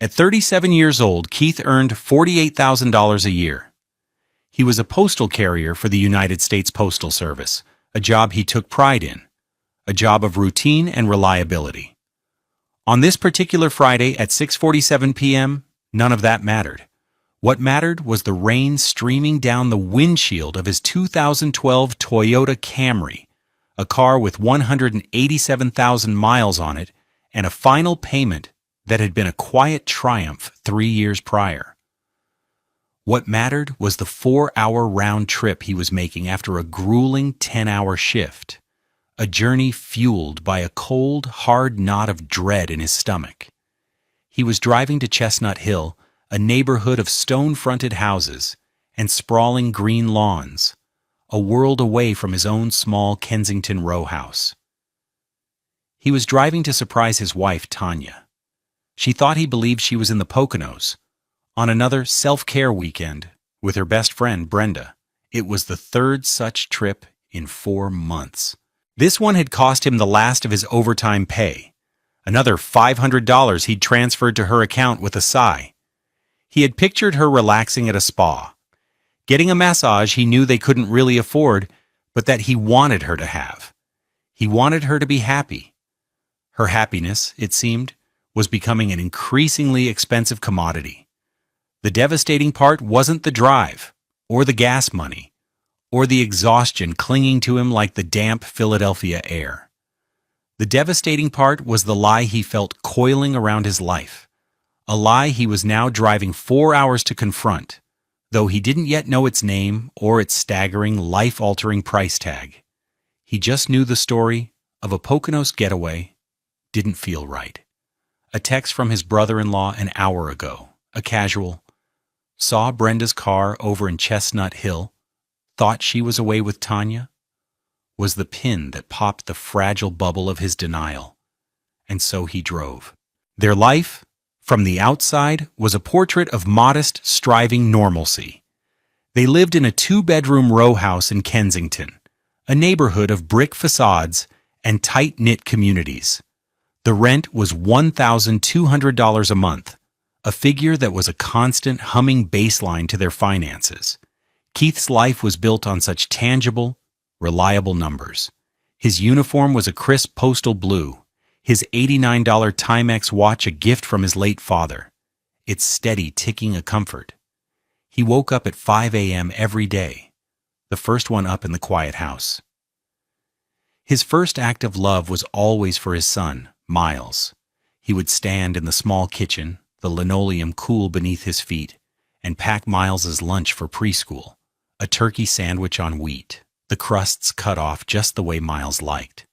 At 37 years old, Keith earned $48,000 a year. He was a postal carrier for the United States Postal Service, a job he took pride in, a job of routine and reliability. On this particular Friday at 6:47 p.m., none of that mattered. What mattered was the rain streaming down the windshield of his 2012 Toyota Camry, a car with 187,000 miles on it and a final payment that had been a quiet triumph 3 years prior. What mattered was the 4-hour round trip he was making after a grueling 10-hour shift, a journey fueled by a cold, hard knot of dread in his stomach. He was driving to Chestnut Hill, a neighborhood of stone-fronted houses and sprawling green lawns, a world away from his own small Kensington row house. He was driving to surprise his wife, Tanya. She thought he believed she was in the Poconos, on another self-care weekend with her best friend, Brenda. It was the third such trip in 4 months. This one had cost him the last of his overtime pay, another $500 he'd transferred to her account with a sigh. He had pictured her relaxing at a spa, getting a massage he knew they couldn't really afford, but that he wanted her to have. He wanted her to be happy. Her happiness, it seemed, was becoming an increasingly expensive commodity. The devastating part wasn't the drive, or the gas money, or the exhaustion clinging to him like the damp Philadelphia air. The devastating part was the lie he felt coiling around his life, a lie he was now driving 4 hours to confront, though he didn't yet know its name or its staggering, life-altering price tag. He just knew the story of a Poconos getaway didn't feel right. A text from his brother-in-law an hour ago, a casual, saw Brenda's car over in Chestnut Hill, thought she was away with Tanya, was the pin that popped the fragile bubble of his denial. And so he drove. Their life, from the outside, was a portrait of modest, striving normalcy. They lived in a 2-bedroom row house in Kensington, a neighborhood of brick facades and tight-knit communities. The rent was $1,200 a month, a figure that was a constant humming baseline to their finances. Keith's life was built on such tangible, reliable numbers. His uniform was a crisp postal blue, his $89 Timex watch a gift from his late father, its steady ticking a comfort. He woke up at 5 a.m. every day, the first one up in the quiet house. His first act of love was always for his son, Miles. He would stand in the small kitchen, the linoleum cool beneath his feet, and pack Miles's lunch for preschool, a turkey sandwich on wheat, the crusts cut off just the way Miles liked,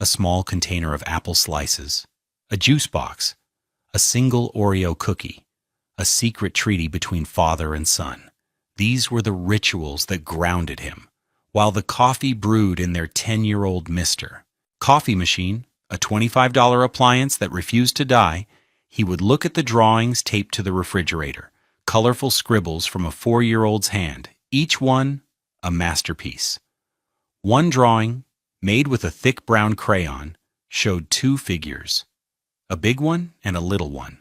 a small container of apple slices, a juice box, a single Oreo cookie, a secret treaty between father and son. These were the rituals that grounded him, while the coffee brewed in their 10-year-old mister. Coffee machine, a $25 appliance that refused to die, he would look at the drawings taped to the refrigerator, colorful scribbles from a 4-year-old's hand, each one a masterpiece. One drawing, made with a thick brown crayon, showed 2 figures, a big one and a little one.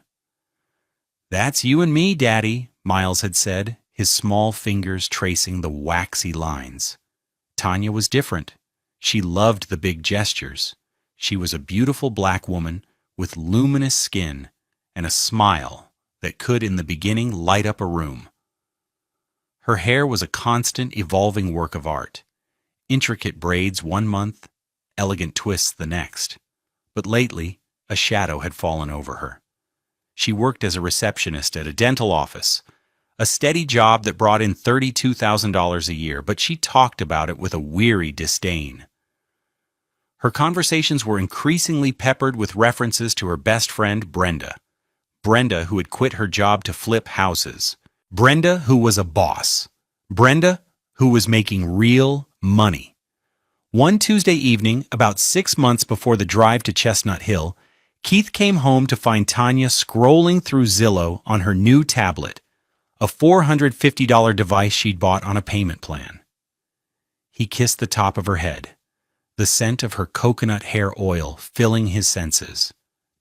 "That's you and me, Daddy," Miles had said, his small fingers tracing the waxy lines. Tanya was different. She loved the big gestures. She was a beautiful black woman with luminous skin and a smile that could, in the beginning, light up a room. Her hair was a constant, evolving work of art. Intricate braids one month, elegant twists the next. But lately, a shadow had fallen over her. She worked as a receptionist at a dental office, a steady job that brought in $32,000 a year, but she talked about it with a weary disdain. Her conversations were increasingly peppered with references to her best friend, Brenda. Brenda, who had quit her job to flip houses. Brenda, who was a boss. Brenda, who was making real money. One Tuesday evening, about 6 months before the drive to Chestnut Hill, Keith came home to find Tanya scrolling through Zillow on her new tablet, a $450 device she'd bought on a payment plan. He kissed the top of her head, the scent of her coconut hair oil filling his senses.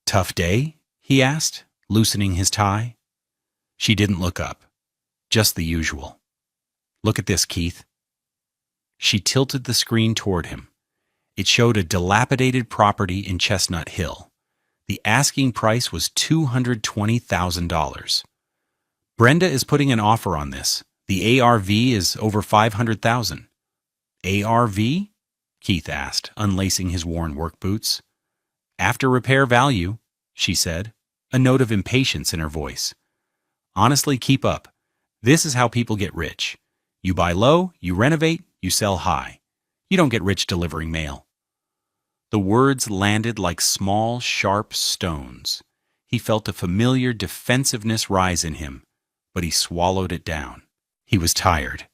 "Tough day?" he asked, loosening his tie. She didn't look up. Just the usual. "Look at this, Keith." She tilted the screen toward him. It showed a dilapidated property in Chestnut Hill. The asking price was $220,000. "Brenda is putting an offer on this. The ARV is over $500,000. "ARV?" Keith asked, unlacing his worn work boots. "After repair value," she said, a note of impatience in her voice. "Honestly, keep up. This is how people get rich. You buy low, you renovate, you sell high. You don't get rich delivering mail." The words landed like small, sharp stones. He felt a familiar defensiveness rise in him, but he swallowed it down. He was tired.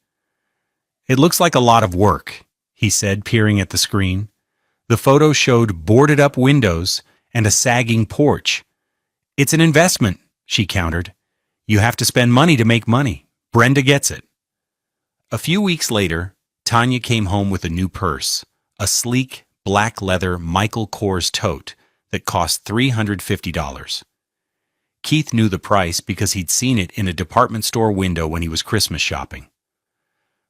"It looks like a lot of work," he said, peering at the screen. The photo showed boarded-up windows and a sagging porch. "It's an investment," she countered. "You have to spend money to make money. Brenda gets it." A few weeks later, Tanya came home with a new purse, a sleek, black leather Michael Kors tote that cost $350. Keith knew the price because he'd seen it in a department store window when he was Christmas shopping.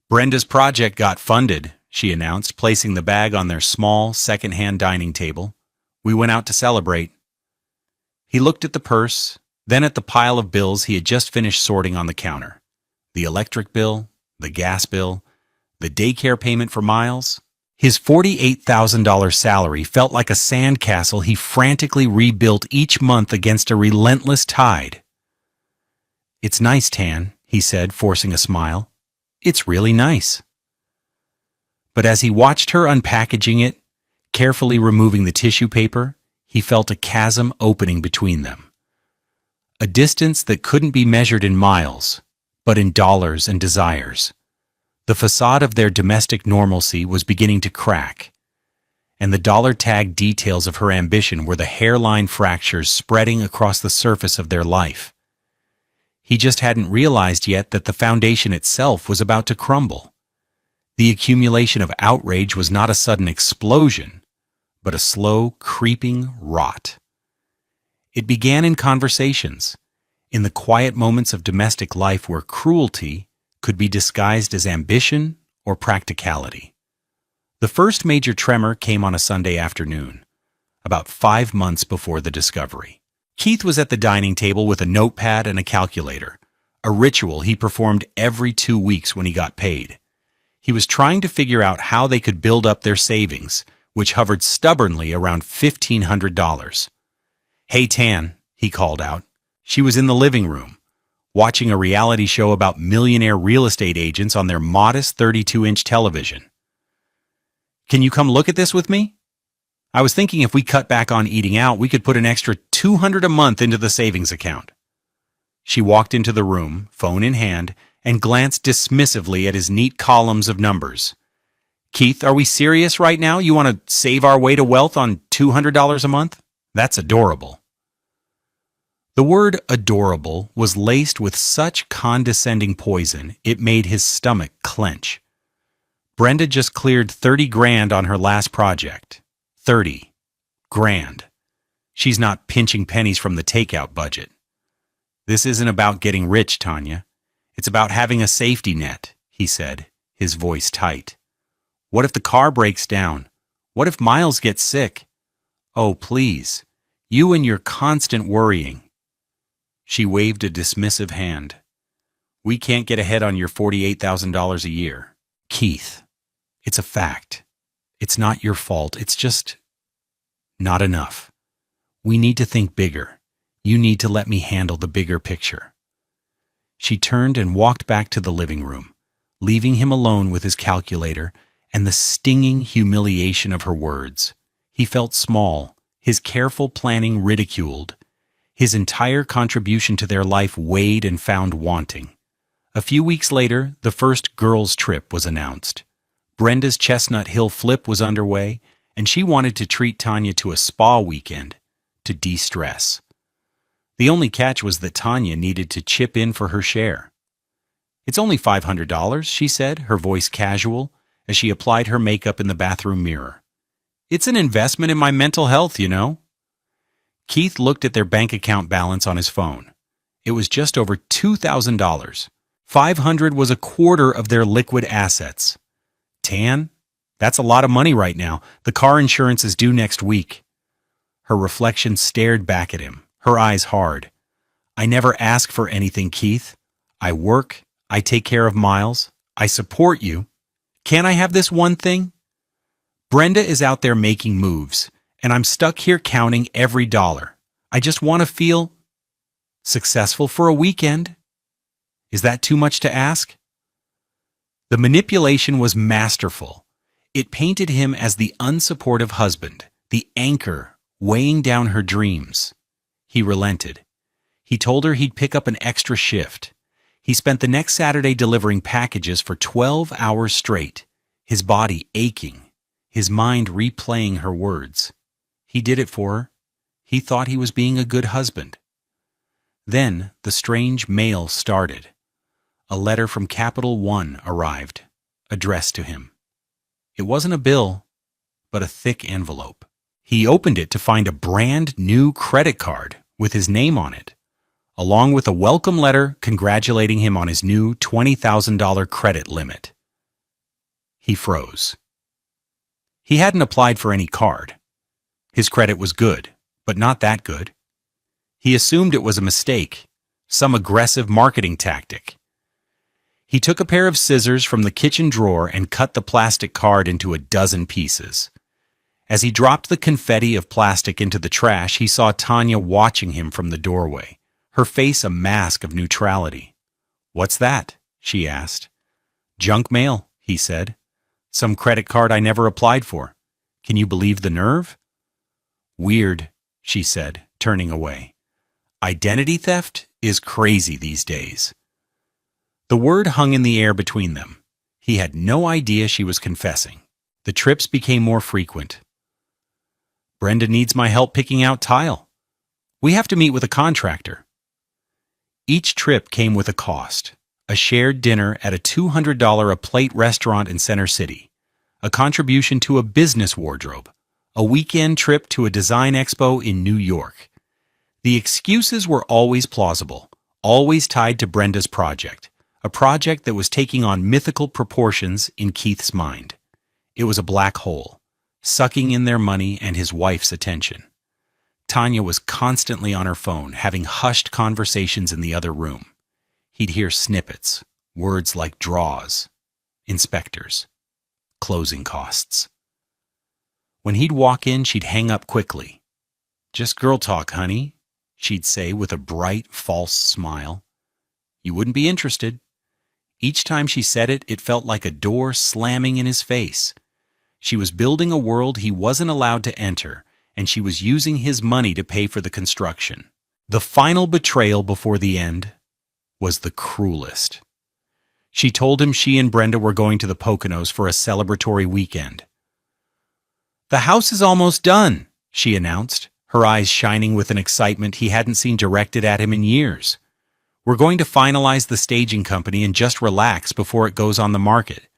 "Brenda's project got funded," she announced, placing the bag on their small, second-hand dining table. "We went out to celebrate." He looked at the purse, then at the pile of bills he had just finished sorting on the counter. The electric bill, the gas bill, the daycare payment for Miles. His $48,000 salary felt like a sandcastle he frantically rebuilt each month against a relentless tide. "It's nice, Tan," he said, forcing a smile. "It's really nice." But as he watched her unpackaging it, carefully removing the tissue paper, he felt a chasm opening between them. A distance that couldn't be measured in miles, but in dollars and desires. The facade of their domestic normalcy was beginning to crack, and the dollar-tag details of her ambition were the hairline fractures spreading across the surface of their life. He just hadn't realized yet that the foundation itself was about to crumble. The accumulation of outrage was not a sudden explosion, but a slow, creeping rot. It began in conversations, in the quiet moments of domestic life where cruelty could be disguised as ambition or practicality. The first major tremor came on a Sunday afternoon, about 5 months before the discovery. Keith was at the dining table with a notepad and a calculator, a ritual he performed every 2 weeks when he got paid. He was trying to figure out how they could build up their savings, which hovered stubbornly around $1,500. "Hey, Tan," he called out. She was in the living room, watching a reality show about millionaire real estate agents on their modest 32-inch television. "Can you come look at this with me? I was thinking if we cut back on eating out, we could put an extra $200 a month into the savings account." She walked into the room, phone in hand, and glanced dismissively at his neat columns of numbers. "Keith, are we serious right now? You want to save our way to wealth on $200 a month? That's adorable." The word adorable was laced with such condescending poison it made his stomach clench. Brenda just cleared 30 grand on her last project. 30 grand. She's not pinching pennies from the takeout budget. "This isn't about getting rich, Tanya. It's about having a safety net," he said, his voice tight. "What if the car breaks down? What if Miles gets sick? Oh, please, you and your constant worrying." She waved a dismissive hand. "We can't get ahead on your $48,000 a year. Keith, it's a fact. It's not your fault. It's just not enough. We need to think bigger. You need to let me handle the bigger picture." She turned and walked back to the living room, leaving him alone with his calculator and the stinging humiliation of her words. He felt small, his careful planning ridiculed. His entire contribution to their life weighed and found wanting. A few weeks later, the first girls' trip was announced. Brenda's Chestnut Hill flip was underway, and she wanted to treat Tanya to a spa weekend to de-stress. The only catch was that Tanya needed to chip in for her share. "It's only $500, she said, her voice casual, as she applied her makeup in the bathroom mirror. "It's an investment in my mental health, you know." Keith looked at their bank account balance on his phone. It was just over $2,000. $500 was a quarter of their liquid assets. Tan? That's a lot of money right now. The car insurance is due next week. Her reflection stared back at him, her eyes hard. I never ask for anything, Keith. I work, I take care of Miles, I support you. Can't I have this one thing? Brenda is out there making moves, and I'm stuck here counting every dollar. I just want to feel successful for a weekend. Is that too much to ask? The manipulation was masterful. It painted him as the unsupportive husband, the anchor weighing down her dreams. He relented. He told her he'd pick up an extra shift. He spent the next Saturday delivering packages for 12 hours straight, his body aching, his mind replaying her words. He did it for her. He thought he was being a good husband. Then the strange mail started. A letter from Capital One arrived, addressed to him. It wasn't a bill, but a thick envelope. He opened it to find a brand new credit card with his name on it, along with a welcome letter congratulating him on his new $20,000 credit limit. He froze. He hadn't applied for any card. His credit was good, but not that good. He assumed it was a mistake, some aggressive marketing tactic. He took a pair of scissors from the kitchen drawer and cut the plastic card into a dozen pieces. As he dropped the confetti of plastic into the trash, he saw Tanya watching him from the doorway, her face a mask of neutrality. "What's that?" she asked. "Junk mail," he said. "Some credit card I never applied for. Can you believe the nerve?" "Weird," she said, turning away. "Identity theft is crazy these days." The word hung in the air between them. He had no idea she was confessing. The trips became more frequent. "Brenda needs my help picking out tile. We have to meet with a contractor." Each trip came with a cost. A shared dinner at a $200 a plate restaurant in Center City, a contribution to a business wardrobe, a weekend trip to a design expo in New York. The excuses were always plausible, always tied to Brenda's project, a project that was taking on mythical proportions in Keith's mind. It was a black hole, sucking in their money and his wife's attention. Tanya was constantly on her phone, having hushed conversations in the other room. He'd hear snippets, words like draws, inspectors, closing costs. When he'd walk in, she'd hang up quickly. "Just girl talk, honey," she'd say with a bright, false smile. "You wouldn't be interested." Each time she said it, it felt like a door slamming in his face. She was building a world he wasn't allowed to enter, and she was using his money to pay for the construction. The final betrayal before the end was the cruelest. She told him she and Brenda were going to the Poconos for a celebratory weekend. "The house is almost done," she announced, her eyes shining with an excitement he hadn't seen directed at him in years. "We're going to finalize the staging company and just relax before it goes on the market.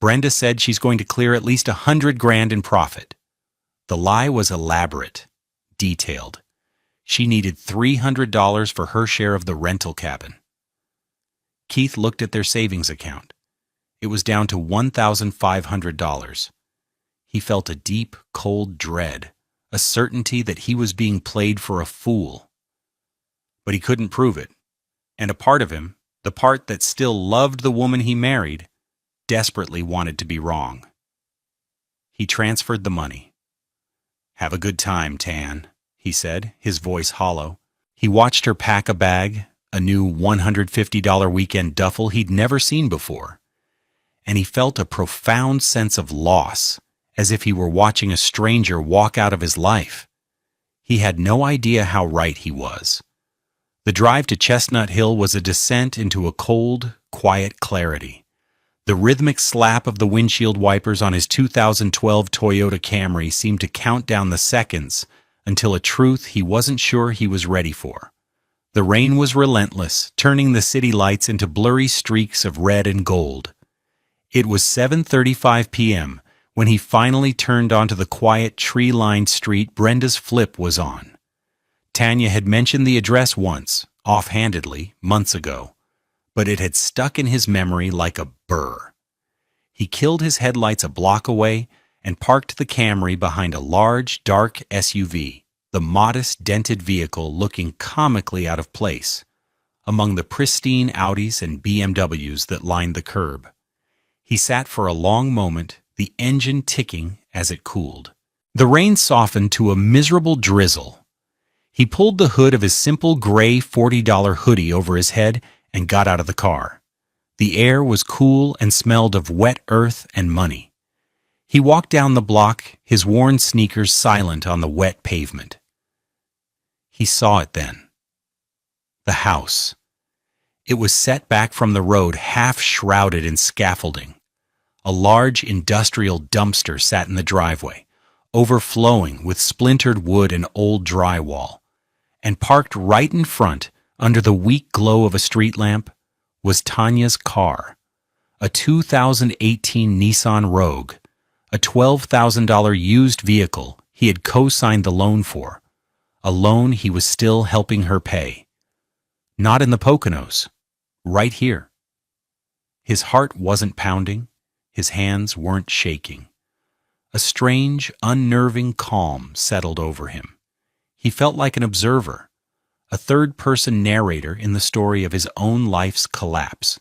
Brenda said she's going to clear at least $100,000 in profit." The lie was elaborate, detailed. She needed $300 for her share of the rental cabin. Keith looked at their savings account. It was down to $1,500. He felt a deep, cold dread, a certainty that he was being played for a fool. But he couldn't prove it. And a part of him, the part that still loved the woman he married, desperately wanted to be wrong. He transferred the money. "Have a good time, Tan," he said, his voice hollow. He watched her pack a bag, a new $150 weekend duffel he'd never seen before. And he felt a profound sense of loss, as if he were watching a stranger walk out of his life. He had no idea how right he was. The drive to Chestnut Hill was a descent into a cold, quiet clarity. The rhythmic slap of the windshield wipers on his 2012 Toyota Camry seemed to count down the seconds until a truth he wasn't sure he was ready for. The rain was relentless, turning the city lights into blurry streaks of red and gold. It was 7:35 p.m. when he finally turned onto the quiet, tree-lined street Brenda's flip was on. Tanya had mentioned the address once, offhandedly, months ago, but it had stuck in his memory like a burr. He killed his headlights a block away and parked the Camry behind a large, dark SUV, the modest, dented vehicle looking comically out of place among the pristine Audis and BMWs that lined the curb. He sat for a long moment, the engine ticking as it cooled. The rain softened to a miserable drizzle. He pulled the hood of his simple gray $40 hoodie over his head and got out of the car. The air was cool and smelled of wet earth and money. He walked down the block, his worn sneakers silent on the wet pavement. He saw it then. The house. It was set back from the road, half shrouded in scaffolding. A large industrial dumpster sat in the driveway, overflowing with splintered wood and old drywall. And parked right in front, under the weak glow of a street lamp, was Tanya's car, a 2018 Nissan Rogue, a $12,000 used vehicle he had co-signed the loan for, a loan he was still helping her pay. Not in the Poconos, right here. His heart wasn't pounding, his hands weren't shaking. A strange, unnerving calm settled over him. He felt like an observer, a third-person narrator in the story of his own life's collapse.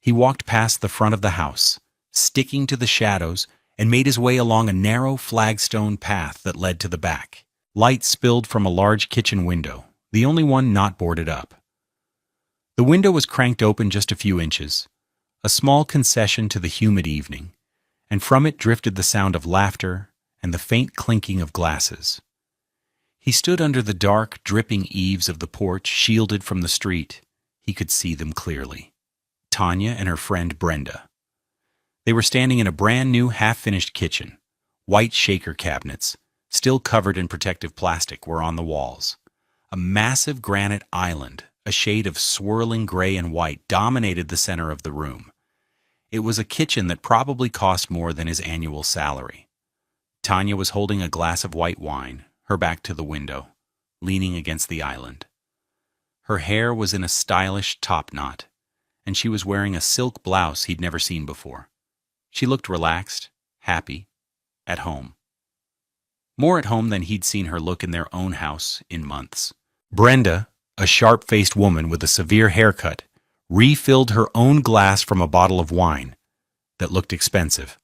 He walked past the front of the house, sticking to the shadows, and made his way along a narrow flagstone path that led to the back. Light spilled from a large kitchen window, the only one not boarded up. The window was cranked open just a few inches, a small concession to the humid evening, and from it drifted the sound of laughter and the faint clinking of glasses. He stood under the dark, dripping eaves of the porch, shielded from the street. He could see them clearly. Tanya and her friend Brenda. They were standing in a brand-new, half-finished kitchen. White shaker cabinets, still covered in protective plastic, were on the walls. A massive granite island, a shade of swirling gray and white, dominated the center of the room. It was a kitchen that probably cost more than his annual salary. Tanya was holding a glass of white wine, her back to the window, leaning against the island. Her hair was in a stylish top knot, and she was wearing a silk blouse he'd never seen before. She looked relaxed, happy, at home. More at home than he'd seen her look in their own house in months. Brenda, a sharp-faced woman with a severe haircut, refilled her own glass from a bottle of wine that looked expensive.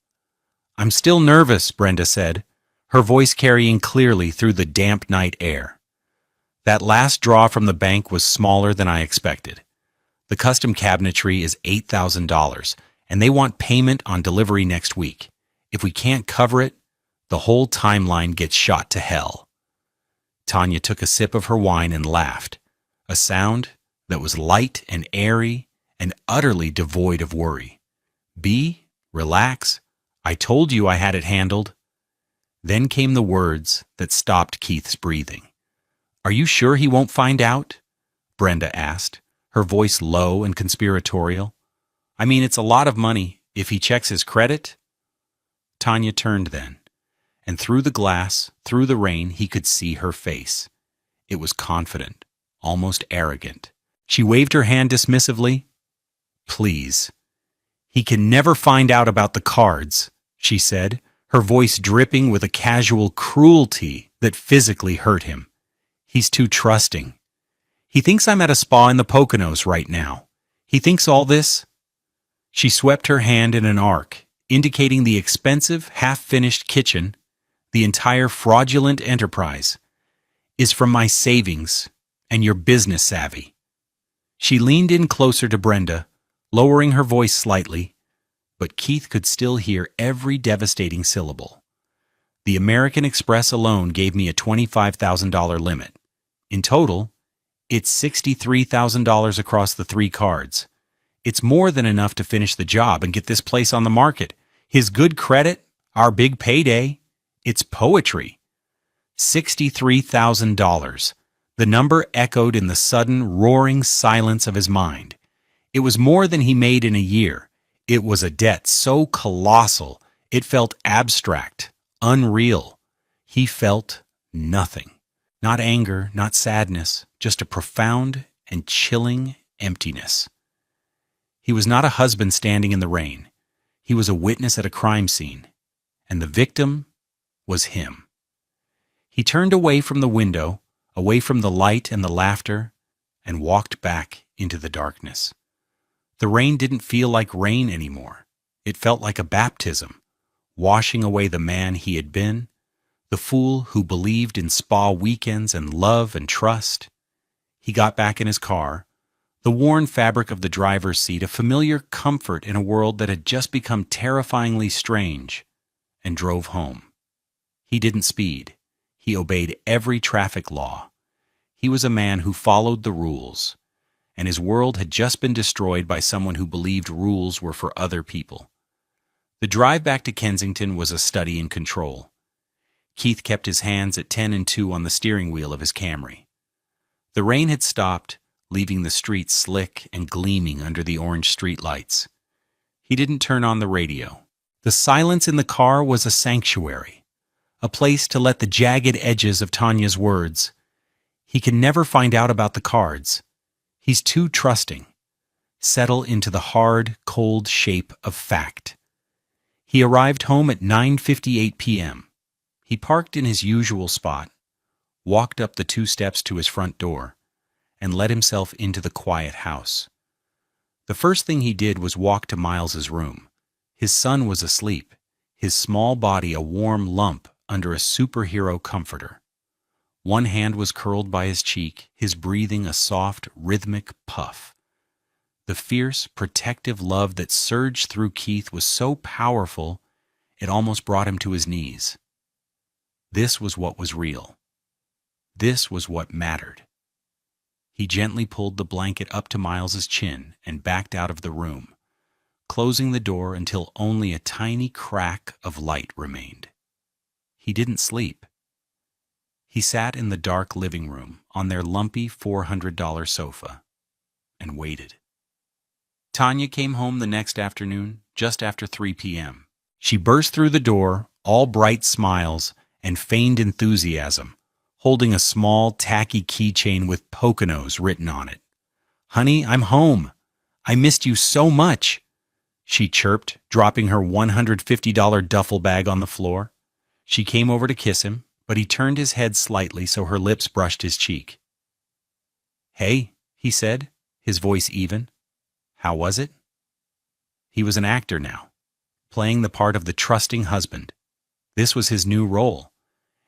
"I'm still nervous," Brenda said, her voice carrying clearly through the damp night air. "That last draw from the bank was smaller than I expected. The custom cabinetry is $8,000, and they want payment on delivery next week. If we can't cover it, the whole timeline gets shot to hell." Tanya took a sip of her wine and laughed, a sound that was light and airy and utterly devoid of worry. Relax. I told you I had it handled." Then came the words that stopped Keith's breathing. "Are you sure he won't find out?" Brenda asked, her voice low and conspiratorial. "I mean, it's a lot of money. If he checks his credit?" Tanya turned then, and through the glass, through the rain, he could see her face. It was confident, almost arrogant. She waved her hand dismissively. "Please. He can never find out about the cards," she said, her voice dripping with a casual cruelty that physically hurt him. "He's too trusting. He thinks I'm at a spa in the Poconos right now. He thinks all this." She swept her hand in an arc, indicating the expensive, half-finished kitchen, the entire fraudulent enterprise, "is from my savings and your business savvy." She leaned in closer to Brenda, lowering her voice slightly, but Keith could still hear every devastating syllable. "The American Express alone gave me a $25,000 limit. In total, it's $63,000 across the 3 cards. It's more than enough to finish the job and get this place on the market. His good credit, our big payday, it's poetry. $63,000. The number echoed in the sudden, roaring silence of his mind. It was more than he made in a year. It was a debt so colossal, it felt abstract, unreal. He felt nothing. Not anger, not sadness, just a profound and chilling emptiness. He was not a husband standing in the rain. He was a witness at a crime scene, and the victim was him. He turned away from the window, away from the light and the laughter, and walked back into the darkness. The rain didn't feel like rain anymore. It felt like a baptism, washing away the man he had been, the fool who believed in spa weekends and love and trust. He got back in his car, the worn fabric of the driver's seat a familiar comfort in a world that had just become terrifyingly strange, and drove home. He didn't speed. He obeyed every traffic law. He was a man who followed the rules, and his world had just been destroyed by someone who believed rules were for other people. The drive back to Kensington was a study in control. Keith kept his hands at 10 and 2 on the steering wheel of his Camry. The rain had stopped, leaving the streets slick and gleaming under the orange streetlights. He didn't turn on the radio. The silence in the car was a sanctuary, a place to let the jagged edges of Tanya's words. He can never find out about the cards. He's too trusting. Settle into the hard, cold shape of fact. He arrived home at 9:58 p.m. He parked in his usual spot, walked up the 2 steps to his front door, and let himself into the quiet house. The first thing he did was walk to Miles's room. His son was asleep, his small body a warm lump under a superhero comforter. One hand was curled by his cheek, his breathing a soft, rhythmic puff. The fierce, protective love that surged through Keith was so powerful, it almost brought him to his knees. This was what was real. This was what mattered. He gently pulled the blanket up to Miles's chin and backed out of the room, closing the door until only a tiny crack of light remained. He didn't sleep. He sat in the dark living room on their lumpy $400 sofa and waited. Tanya came home the next afternoon, just after 3 p.m. She burst through the door, all bright smiles and feigned enthusiasm, holding a small, tacky keychain with Poconos written on it. "Honey, I'm home. I missed you so much," she chirped, dropping her $150 duffel bag on the floor. She came over to kiss him, but he turned his head slightly so her lips brushed his cheek. "Hey," he said, his voice even. "How was it?" He was an actor now, playing the part of the trusting husband. This was his new role,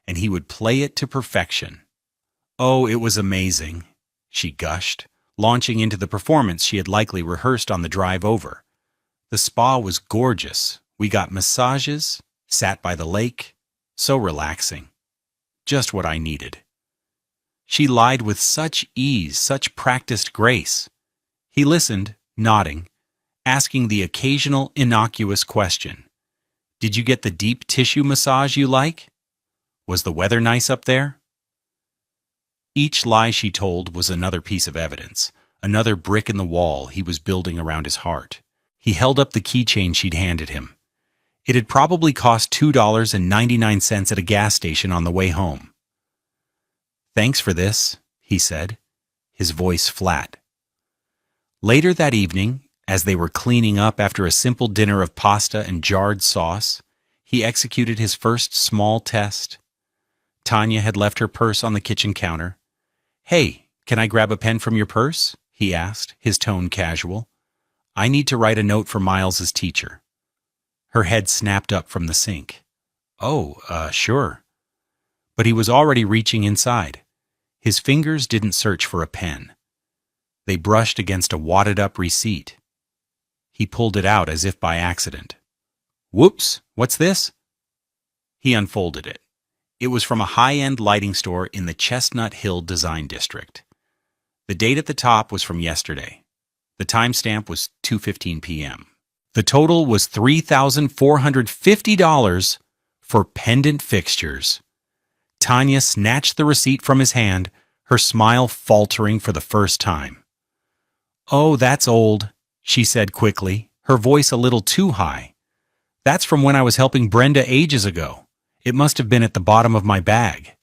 and he would play it to perfection. "Oh, it was amazing," she gushed, launching into the performance she had likely rehearsed on the drive over. "The spa was gorgeous. We got massages, sat by the lake. So relaxing. Just what I needed." She lied with such ease, such practiced grace. He listened, nodding, asking the occasional innocuous question. "Did you get the deep tissue massage you like? Was the weather nice up there?" Each lie she told was another piece of evidence, another brick in the wall he was building around his heart. He held up the keychain she'd handed him. It had probably cost $2.99 at a gas station on the way home. "Thanks for this," he said, his voice flat. Later that evening, as they were cleaning up after a simple dinner of pasta and jarred sauce, he executed his first small test. Tanya had left her purse on the kitchen counter. "Hey, can I grab a pen from your purse?" he asked, his tone casual. "I need to write a note for Miles's teacher." Her head snapped up from the sink. "Oh, sure." But he was already reaching inside. His fingers didn't search for a pen. They brushed against a wadded-up receipt. He pulled it out as if by accident. "Whoops, what's this?" He unfolded it. It was from a high-end lighting store in the Chestnut Hill Design District. The date at the top was from yesterday. The timestamp was 2:15 p.m. The total was $3,450 for pendant fixtures. Tanya snatched the receipt from his hand, her smile faltering for the first time. "Oh, that's old," she said quickly, her voice a little too high. "That's from when I was helping Brenda ages ago. It must have been at the bottom of my bag."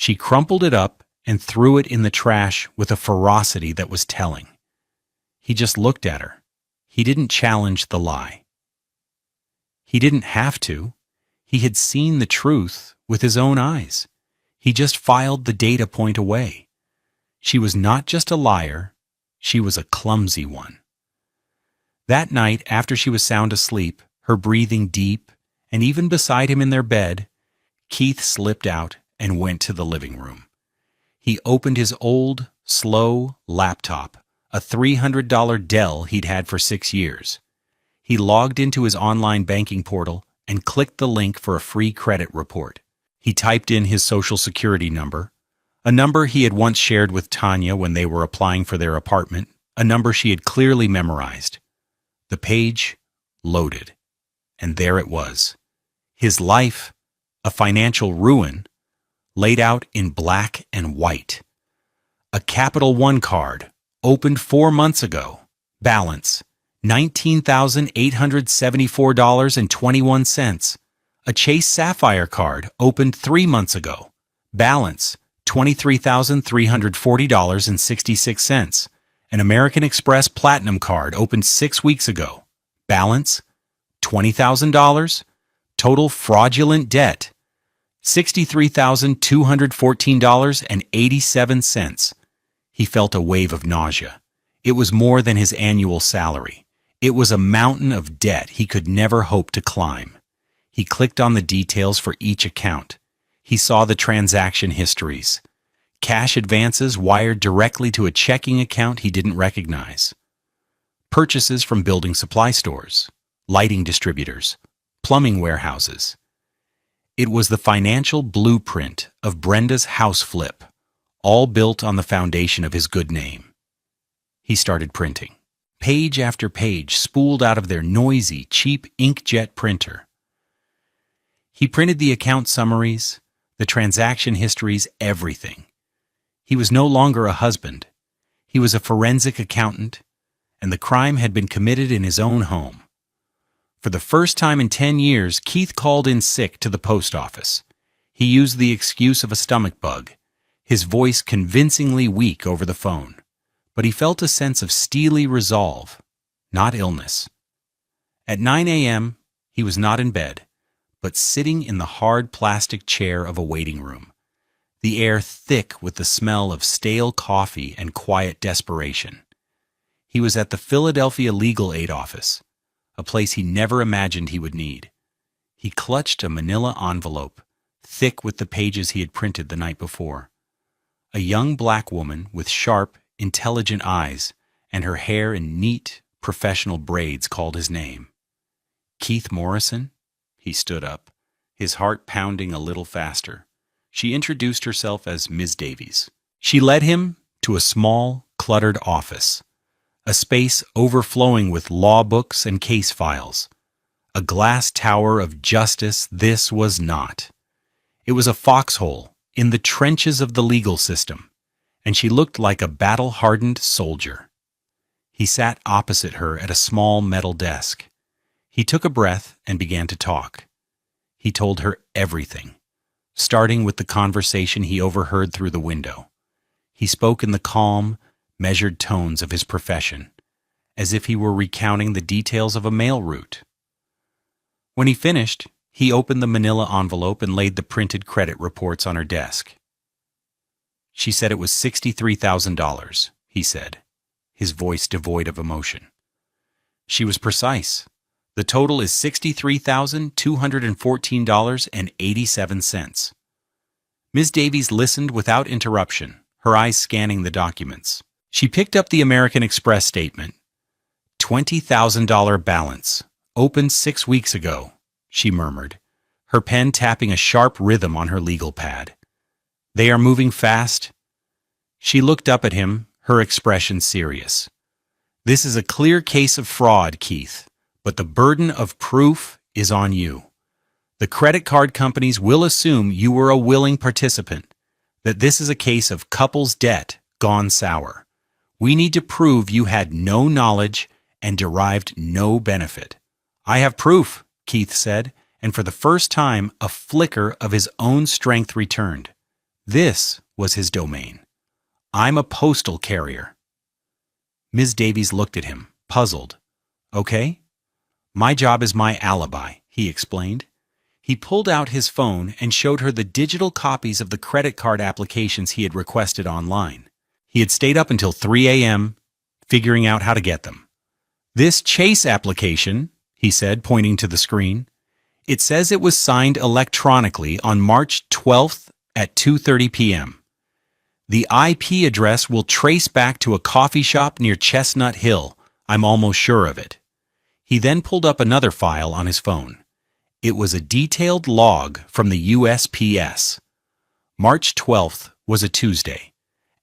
She crumpled it up and threw it in the trash with a ferocity that was telling. He just looked at her. He didn't challenge the lie. He didn't have to. He had seen the truth with his own eyes. He just filed the data point away. She was not just a liar, she was a clumsy one. That night, after she was sound asleep, her breathing deep, and even beside him in their bed, Keith slipped out and went to the living room. He opened his old, slow laptop, a $300 Dell he'd had for 6 years. He logged into his online banking portal and clicked the link for a free credit report. He typed in his social security number, a number he had once shared with Tanya when they were applying for their apartment, a number she had clearly memorized. The page loaded, and there it was. His life, a financial ruin, laid out in black and white. A Capital One card, opened 4 months ago. Balance, $19,874.21. A Chase Sapphire card, opened 3 months ago. Balance, $23,340.66. An American Express Platinum card, opened 6 weeks ago. Balance, $20,000. Total fraudulent debt, $63,214.87. He felt a wave of nausea. It was more than his annual salary. It was a mountain of debt he could never hope to climb. He clicked on the details for each account. He saw the transaction histories. Cash advances wired directly to a checking account he didn't recognize. Purchases from building supply stores, lighting distributors, plumbing warehouses. It was the financial blueprint of Brenda's house flip, all built on the foundation of his good name. He started printing. Page after page spooled out of their noisy, cheap inkjet printer. He printed the account summaries, the transaction histories, everything. He was no longer a husband. He was a forensic accountant, and the crime had been committed in his own home. For the first time in 10 years, Keith called in sick to the post office. He used the excuse of a stomach bug, his voice convincingly weak over the phone. But he felt a sense of steely resolve, not illness. At 9 a.m., he was not in bed, but sitting in the hard plastic chair of a waiting room, the air thick with the smell of stale coffee and quiet desperation. He was at the Philadelphia Legal Aid Office, a place he never imagined he would need. He clutched a manila envelope, thick with the pages he had printed the night before. A young black woman with sharp, intelligent eyes and her hair in neat, professional braids called his name. Keith Morrison? He stood up, his heart pounding a little faster. She introduced herself as Ms. Davies. She led him to a small, cluttered office, a space overflowing with law books and case files. A glass tower of justice this was not. It was a foxhole in the trenches of the legal system, and she looked like a battle-hardened soldier. He sat opposite her at a small metal desk. He took a breath and began to talk. He told her everything, starting with the conversation he overheard through the window. He spoke in the calm, measured tones of his profession, as if he were recounting the details of a mail route. When he finished, he opened the manila envelope and laid the printed credit reports on her desk. She said it was $63,000, he said, his voice devoid of emotion. She was precise. The total is $63,214.87. Ms. Davies listened without interruption, her eyes scanning the documents. She picked up the American Express statement. $20,000 balance, opened 6 weeks ago, she murmured, her pen tapping a sharp rhythm on her legal pad. They are moving fast. She looked up at him, her expression serious. This is a clear case of fraud, Keith, but the burden of proof is on you. The credit card companies will assume you were a willing participant, that this is a case of couple's debt gone sour. We need to prove you had no knowledge and derived no benefit. I have proof, Keith said, and for the first time, a flicker of his own strength returned. This was his domain. I'm a postal carrier. Ms. Davies looked at him, puzzled. Okay? My job is my alibi, he explained. He pulled out his phone and showed her the digital copies of the credit card applications he had requested online. He had stayed up until 3 a.m., figuring out how to get them. This Chase application, he said, pointing to the screen, it says it was signed electronically on March 12th at 2:30 p.m. The IP address will trace back to a coffee shop near Chestnut Hill. I'm almost sure of it. He then pulled up another file on his phone. It was a detailed log from the USPS. March 12th was a Tuesday.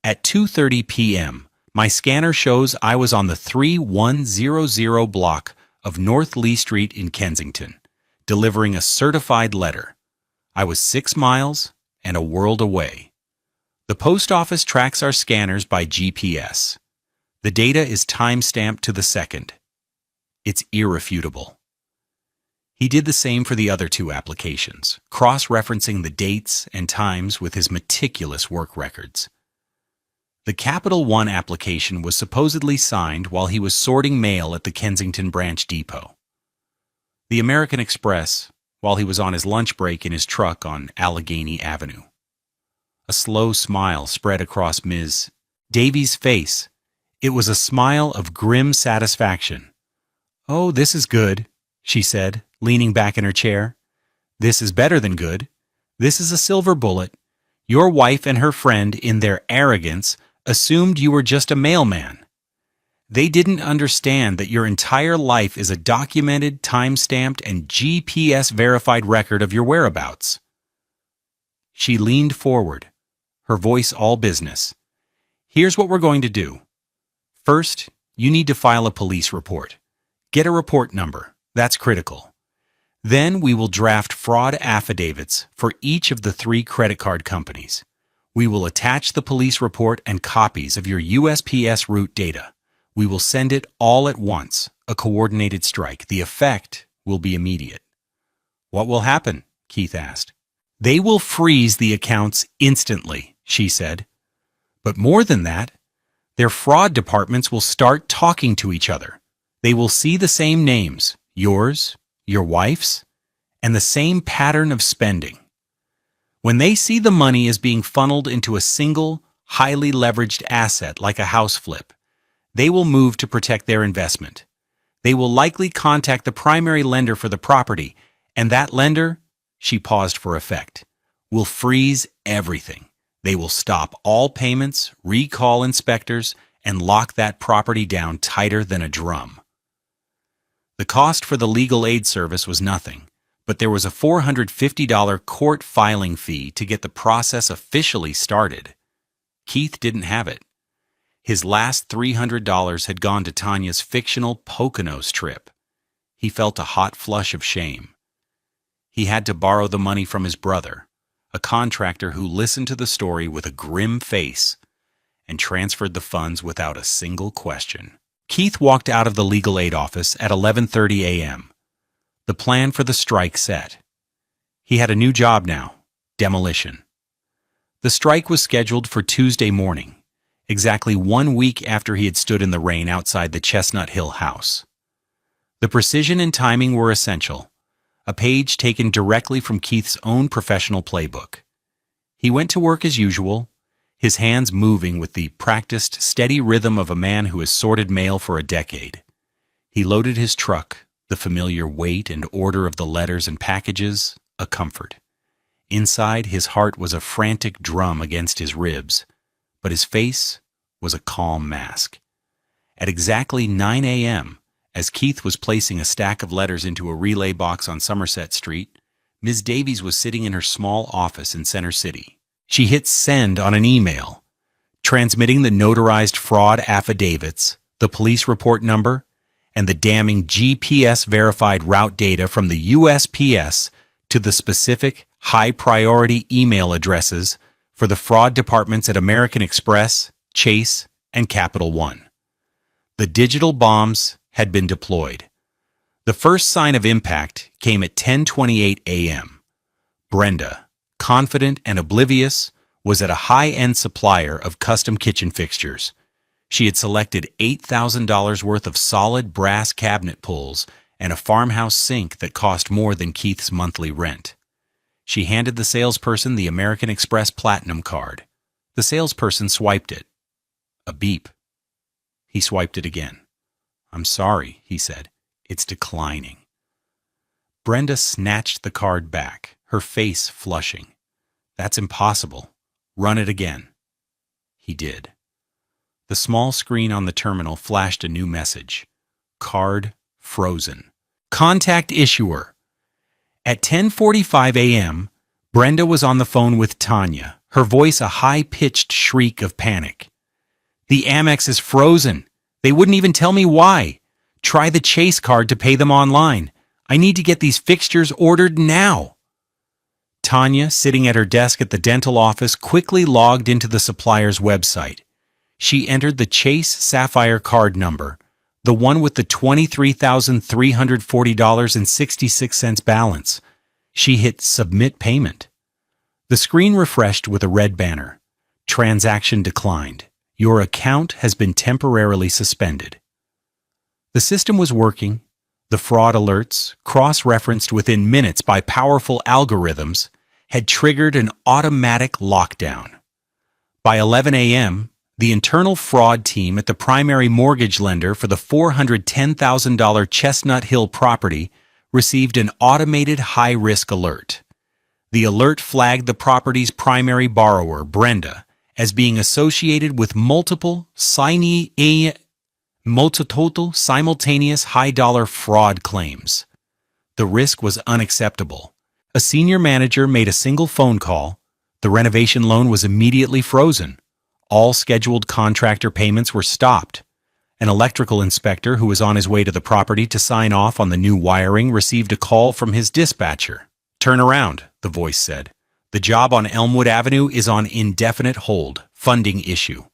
At 2:30 p.m., my scanner shows I was on the 3100 block of North Lee Street in Kensington, delivering a certified letter. I was 6 miles and a world away. The post office tracks our scanners by GPS. The data is time-stamped to the second. It's irrefutable. He did the same for the other 2 applications, cross-referencing the dates and times with his meticulous work records. The Capital One application was supposedly signed while he was sorting mail at the Kensington branch depot. The American Express, while he was on his lunch break in his truck on Allegheny Avenue. A slow smile spread across Ms. Davies' face. It was a smile of grim satisfaction. "Oh, this is good," she said, leaning back in her chair. "This is better than good. This is a silver bullet. Your wife and her friend, in their arrogance, assumed you were just a mailman. They didn't understand that your entire life is a documented, time-stamped, and GPS-verified record of your whereabouts." She leaned forward, her voice all business. "Here's what we're going to do. First, you need to file a police report. Get a report number. That's critical. Then we will draft fraud affidavits for each of the 3 credit card companies. We will attach the police report and copies of your USPS route data. We will send it all at once, a coordinated strike. The effect will be immediate." "What will happen?" Keith asked. "They will freeze the accounts instantly," she said. "But more than that, their fraud departments will start talking to each other. They will see the same names, yours, your wife's, and the same pattern of spending. When they see the money is being funneled into a single, highly leveraged asset like a house flip, they will move to protect their investment. They will likely contact the primary lender for the property, and that lender," she paused for effect, "will freeze everything. They will stop all payments, recall inspectors, and lock that property down tighter than a drum." The cost for the legal aid service was nothing, but there was a $450 court filing fee to get the process officially started. Keith didn't have it. His last $300 had gone to Tanya's fictional Poconos trip. He felt a hot flush of shame. He had to borrow the money from his brother, a contractor who listened to the story with a grim face and transferred the funds without a single question. Keith walked out of the legal aid office at 11:30 a.m. The plan for the strike set. He had a new job now, demolition. The strike was scheduled for Tuesday morning, exactly 1 week after he had stood in the rain outside the Chestnut Hill house. The precision and timing were essential, a page taken directly from Keith's own professional playbook. He went to work as usual, his hands moving with the practiced, steady rhythm of a man who has sorted mail for a decade. He loaded his truck, the familiar weight and order of the letters and packages, a comfort. Inside, his heart was a frantic drum against his ribs, but his face was a calm mask. At exactly 9 a.m., as Keith was placing a stack of letters into a relay box on Somerset Street, Ms. Davies was sitting in her small office in Center City. She hit send on an email, transmitting the notarized fraud affidavits, the police report number, and the damning GPS-verified route data from the USPS to the specific high-priority email addresses for the fraud departments at American Express, Chase, and Capital One. The digital bombs had been deployed. The first sign of impact came at 10:28 a.m. Brenda, confident and oblivious, was at a high-end supplier of custom kitchen fixtures. She had selected $8,000 worth of solid brass cabinet pulls and a farmhouse sink that cost more than Keith's monthly rent. She handed the salesperson the American Express Platinum card. The salesperson swiped it. A beep. He swiped it again. "I'm sorry," he said. "It's declining." Brenda snatched the card back, her face flushing. "That's impossible. Run it again." He did. The small screen on the terminal flashed a new message. Card frozen. Contact issuer. At 10:45 a.m., Brenda was on the phone with Tanya, her voice a high-pitched shriek of panic. "The Amex is frozen. They wouldn't even tell me why. Try the Chase card to pay them online. I need to get these fixtures ordered now." Tanya, sitting at her desk at the dental office, quickly logged into the supplier's website. She entered the Chase Sapphire card number, the one with the $23,340.66 balance. She hit Submit Payment. The screen refreshed with a red banner. Transaction declined. Your account has been temporarily suspended. The system was working. The fraud alerts, cross-referenced within minutes by powerful algorithms, had triggered an automatic lockdown. By 11 a.m., the internal fraud team at the primary mortgage lender for the $410,000 Chestnut Hill property received an automated high-risk alert. The alert flagged the property's primary borrower, Brenda, as being associated with multiple simultaneous high-dollar fraud claims. The risk was unacceptable. A senior manager made a single phone call. The renovation loan was immediately frozen. All scheduled contractor payments were stopped. An electrical inspector who was on his way to the property to sign off on the new wiring received a call from his dispatcher. "Turn around," the voice said. "The job on Elmwood Avenue is on indefinite hold. Funding issue."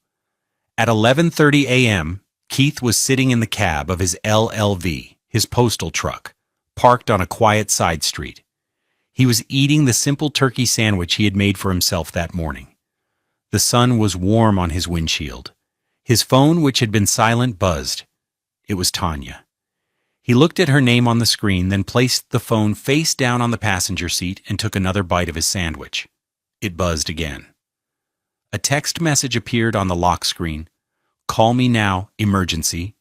At 11:30 a.m., Keith was sitting in the cab of his LLV, his postal truck, parked on a quiet side street. He was eating the simple turkey sandwich he had made for himself that morning. The sun was warm on his windshield. His phone, which had been silent, buzzed. It was Tanya. He looked at her name on the screen, then placed the phone face down on the passenger seat and took another bite of his sandwich. It buzzed again. A text message appeared on the lock screen. "Call me now, emergency."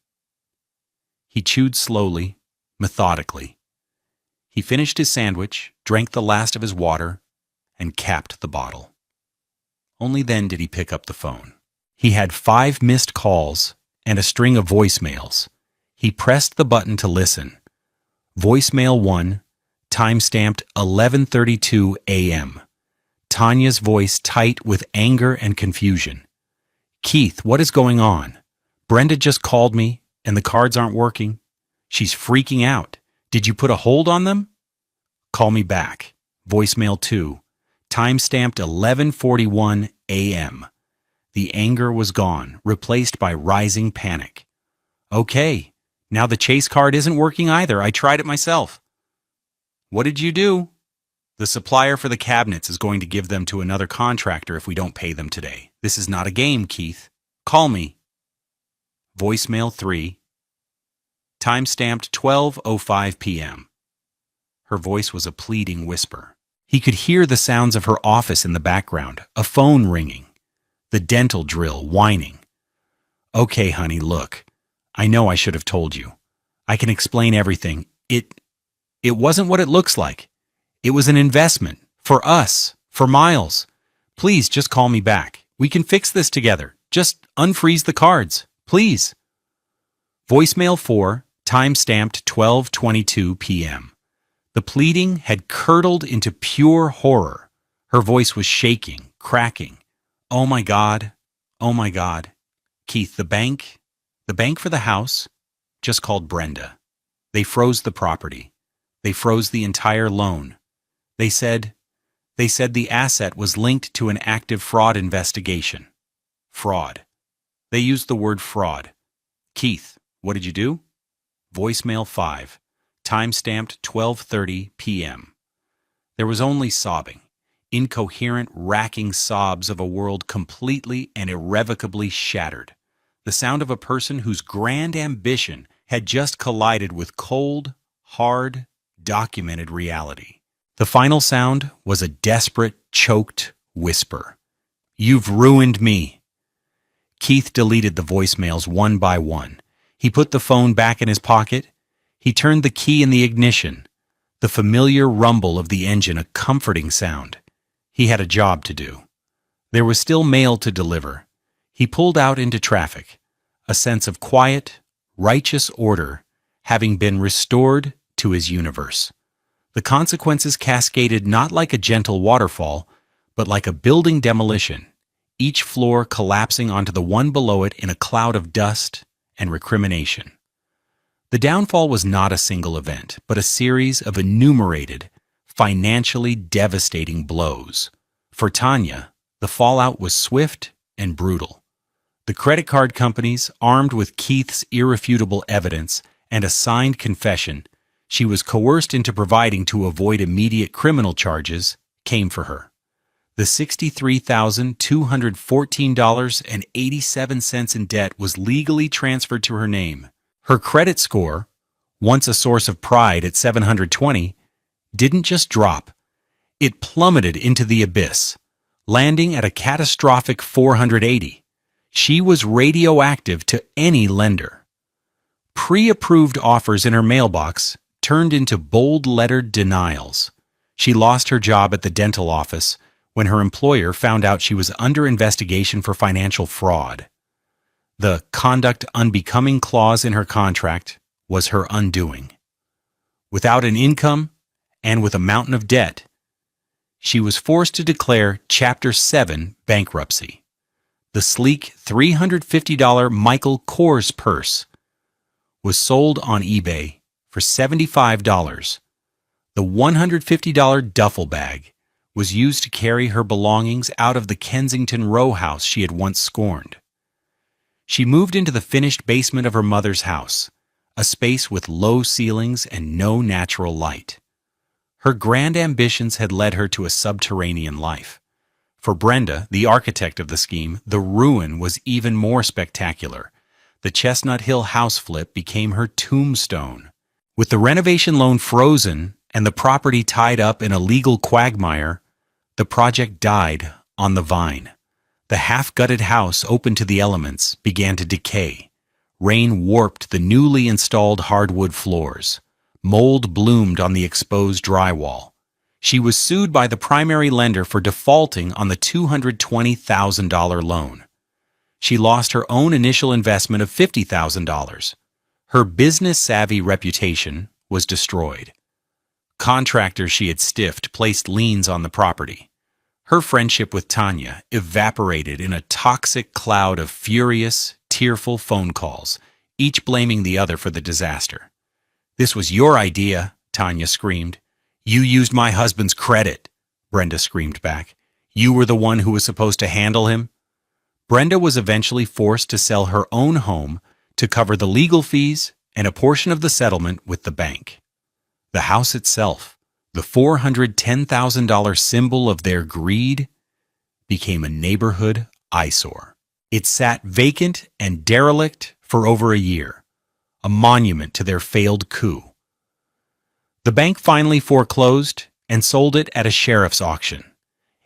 He chewed slowly, methodically. He finished his sandwich, drank the last of his water, and capped the bottle. Only then did he pick up the phone. He had 5 missed calls and a string of voicemails. He pressed the button to listen. Voicemail 1, timestamped 11:32 a.m. Tanya's voice tight with anger and confusion. "Keith, what is going on? Brenda just called me, and the cards aren't working. She's freaking out. Did you put a hold on them? Call me back." Voicemail 2, timestamped 11:41 a.m. The anger was gone, replaced by rising panic. "Okay, now the Chase card isn't working either. I tried it myself." "What did you do?" "The supplier for the cabinets is going to give them to another contractor if we don't pay them today. This is not a game, Keith. Call me." Voicemail 3, timestamped 12:05 p.m. Her voice was a pleading whisper. He could hear the sounds of her office in the background, a phone ringing, the dental drill whining. "Okay, honey, look. I know I should have told you. I can explain everything. It wasn't what it looks like. It was an investment. For us. For Miles. Please just call me back. We can fix this together. Just unfreeze the cards. Please." Voicemail 4, timestamped 12:22 p.m. The pleading had curdled into pure horror. Her voice was shaking, cracking. "Oh my God. Oh my God. Keith, the bank for the house just called Brenda. They froze the property. They froze the entire loan. They said the asset was linked to an active fraud investigation." Fraud. They used the word fraud. "Keith, what did you do?" Voicemail 5, timestamped 12:30 p.m. There was only sobbing. incoherent, racking sobs of a world completely and irrevocably shattered. The sound of a person whose grand ambition had just collided with cold, hard, documented reality. The final sound was a desperate, choked whisper. "You've ruined me." Keith deleted the voicemails one by one. He put the phone back in his pocket. He turned the key in the ignition. The familiar rumble of the engine a comforting sound. He had a job to do. There was still mail to deliver. He pulled out into traffic, a sense of quiet, righteous order having been restored to his universe. The consequences cascaded not like a gentle waterfall, but like a building demolition, each floor collapsing onto the one below it in a cloud of dust and recrimination. The downfall was not a single event, but a series of enumerated, financially devastating blows. For Tanya, the fallout was swift and brutal. The credit card companies, armed with Keith's irrefutable evidence and a signed confession she was coerced into providing to avoid immediate criminal charges, came for her. The $63,214.87 in debt was legally transferred to her name. Her credit score, once a source of pride at 720, didn't just drop. It plummeted into the abyss, landing at a catastrophic 480. She was radioactive to any lender. Pre-approved offers in her mailbox turned into bold-lettered denials. She lost her job at the dental office when her employer found out she was under investigation for financial fraud. The conduct unbecoming clause in her contract was her undoing. Without an income and with a mountain of debt, she was forced to declare Chapter 7 bankruptcy. The sleek $350 Michael Kors purse was sold on eBay for $75. The $150 duffel bag was used to carry her belongings out of the Kensington row house she had once scorned. She moved into the finished basement of her mother's house, a space with low ceilings and no natural light. Her grand ambitions had led her to a subterranean life. For Brenda, the architect of the scheme, the ruin was even more spectacular. The Chestnut Hill house flip became her tombstone. With the renovation loan frozen and the property tied up in a legal quagmire, the project died on the vine. The half-gutted house, open to the elements, began to decay. Rain warped the newly installed hardwood floors. Mold bloomed on the exposed drywall. She was sued by the primary lender for defaulting on the $220,000 loan. She lost her own initial investment of $50,000. Her business-savvy reputation was destroyed. Contractors she had stiffed placed liens on the property. Her friendship with Tanya evaporated in a toxic cloud of furious, tearful phone calls, each blaming the other for the disaster. "This was your idea," Tanya screamed. "You used my husband's credit," Brenda screamed back. "You were the one who was supposed to handle him." Brenda was eventually forced to sell her own home to cover the legal fees and a portion of the settlement with the bank. The house itself, the $410,000 symbol of their greed, became a neighborhood eyesore. It sat vacant and derelict for over a year, a monument to their failed coup. The bank finally foreclosed and sold it at a sheriff's auction.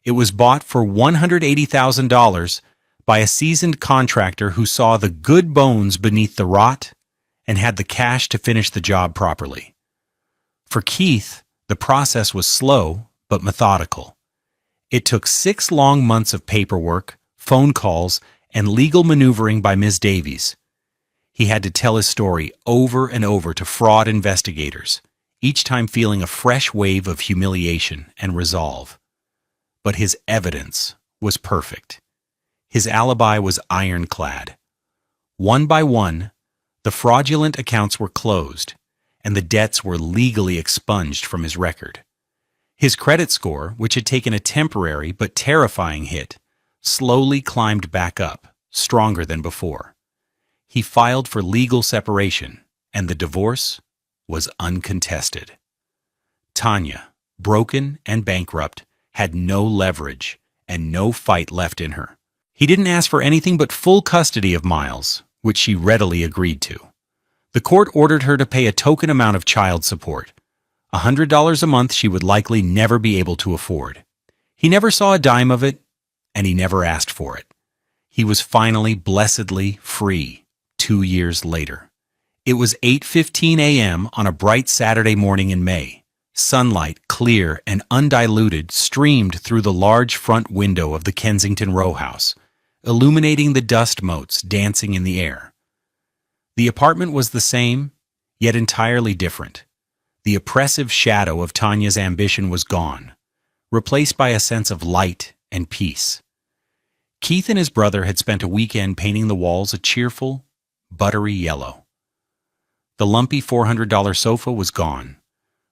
It was bought for $180,000 by a seasoned contractor who saw the good bones beneath the rot and had the cash to finish the job properly. For Keith, the process was slow but methodical. It took 6 long months of paperwork, phone calls, and legal maneuvering by Ms. Davies. He had to tell his story over and over to fraud investigators, each time feeling a fresh wave of humiliation and resolve. But his evidence was perfect. His alibi was ironclad. One by one, the fraudulent accounts were closed, and the debts were legally expunged from his record. His credit score, which had taken a temporary but terrifying hit, slowly climbed back up, stronger than before. He filed for legal separation, and the divorce was uncontested. Tanya, broken and bankrupt, had no leverage and no fight left in her. He didn't ask for anything but full custody of Miles, which she readily agreed to. The court ordered her to pay a token amount of child support, $100 a month she would likely never be able to afford. He never saw a dime of it, and he never asked for it. He was finally blessedly free 2 years later. It was 8:15 a.m. on a bright Saturday morning in May. Sunlight, clear and undiluted, streamed through the large front window of the Kensington row house, illuminating the dust motes dancing in the air. The apartment was the same, yet entirely different. The oppressive shadow of Tanya's ambition was gone, replaced by a sense of light and peace. Keith and his brother had spent a weekend painting the walls a cheerful, buttery yellow. The lumpy $400 sofa was gone,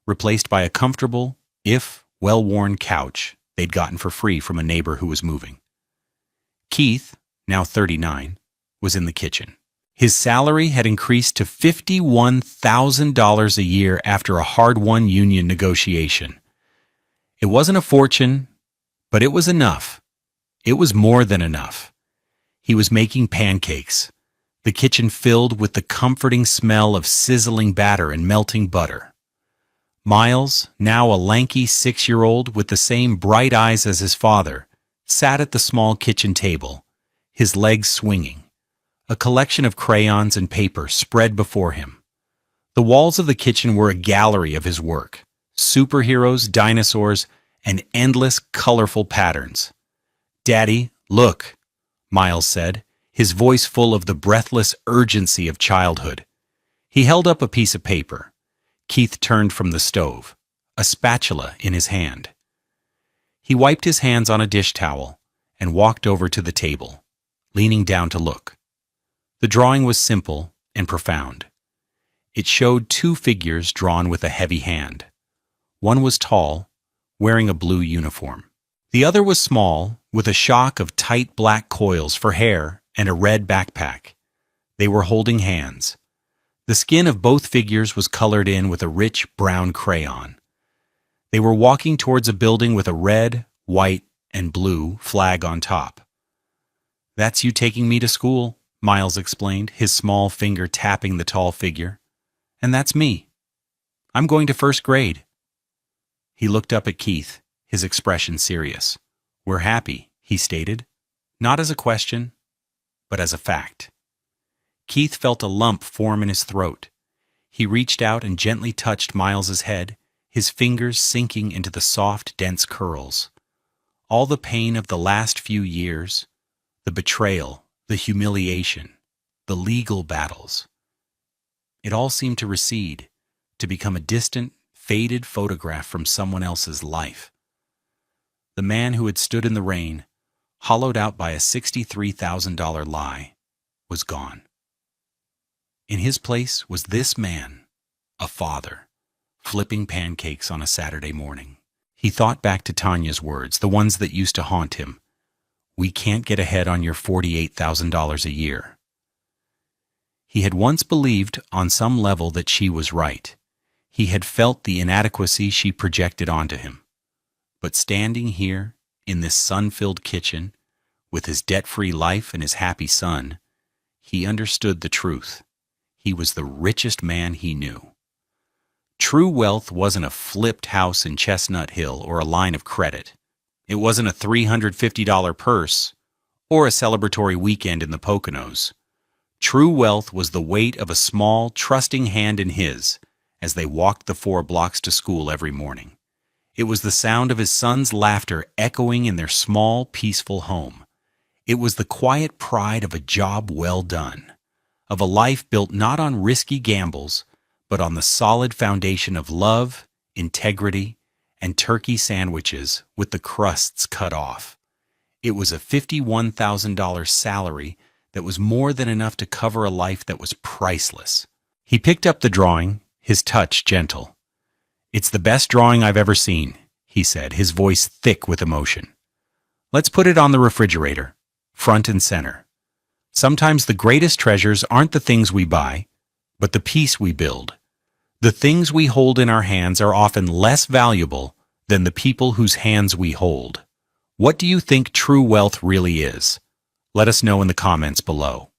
replaced by a comfortable, if well-worn couch they'd gotten for free from a neighbor who was moving. Keith, now 39, was in the kitchen. His salary had increased to $51,000 a year after a hard-won union negotiation. It wasn't a fortune, but it was enough. It was more than enough. He was making pancakes, the kitchen filled with the comforting smell of sizzling batter and melting butter. Miles, now a lanky 6-year-old with the same bright eyes as his father, sat at the small kitchen table, his legs swinging, a collection of crayons and paper spread before him. The walls of the kitchen were a gallery of his work, superheroes, dinosaurs, and endless colorful patterns. "Daddy, look," Miles said, his voice full of the breathless urgency of childhood. He held up a piece of paper. Keith turned from the stove, a spatula in his hand. He wiped his hands on a dish towel and walked over to the table, leaning down to look. The drawing was simple and profound. It showed 2 figures drawn with a heavy hand. One was tall, wearing a blue uniform. The other was small, with a shock of tight black coils for hair and a red backpack. They were holding hands. The skin of both figures was colored in with a rich brown crayon. They were walking towards a building with a red, white, and blue flag on top. "That's you taking me to school," Miles explained, his small finger tapping the tall figure. "And that's me. I'm going to 1st grade." He looked up at Keith, his expression serious. "We're happy," he stated, not as a question, but as a fact. Keith felt a lump form in his throat. He reached out and gently touched Miles's head, his fingers sinking into the soft, dense curls. All the pain of the last few years, the betrayal, the humiliation, the legal battles, it all seemed to recede, to become a distant, faded photograph from someone else's life. The man who had stood in the rain, hollowed out by a $63,000 lie, was gone. In his place was this man, a father, flipping pancakes on a Saturday morning. He thought back to Tanya's words, the ones that used to haunt him. "We can't get ahead on your $48,000 a year." He had once believed on some level that she was right. He had felt the inadequacy she projected onto him. But standing here, in this sun-filled kitchen, with his debt-free life and his happy son, he understood the truth. He was the richest man he knew. True wealth wasn't a flipped house in Chestnut Hill or a line of credit. It wasn't a $350 purse or a celebratory weekend in the Poconos. True wealth was the weight of a small, trusting hand in his as they walked the 4 blocks to school every morning. It was the sound of his son's laughter echoing in their small, peaceful home. It was the quiet pride of a job well done, of a life built not on risky gambles, but on the solid foundation of love, integrity, and turkey sandwiches with the crusts cut off. It was a $51,000 salary that was more than enough to cover a life that was priceless. He picked up the drawing, his touch gentle. "It's the best drawing I've ever seen," he said, his voice thick with emotion. "Let's put it on the refrigerator, front and center. Sometimes the greatest treasures aren't the things we buy, but the peace we build. The things we hold in our hands are often less valuable than the people whose hands we hold. What do you think true wealth really is? Let us know in the comments below.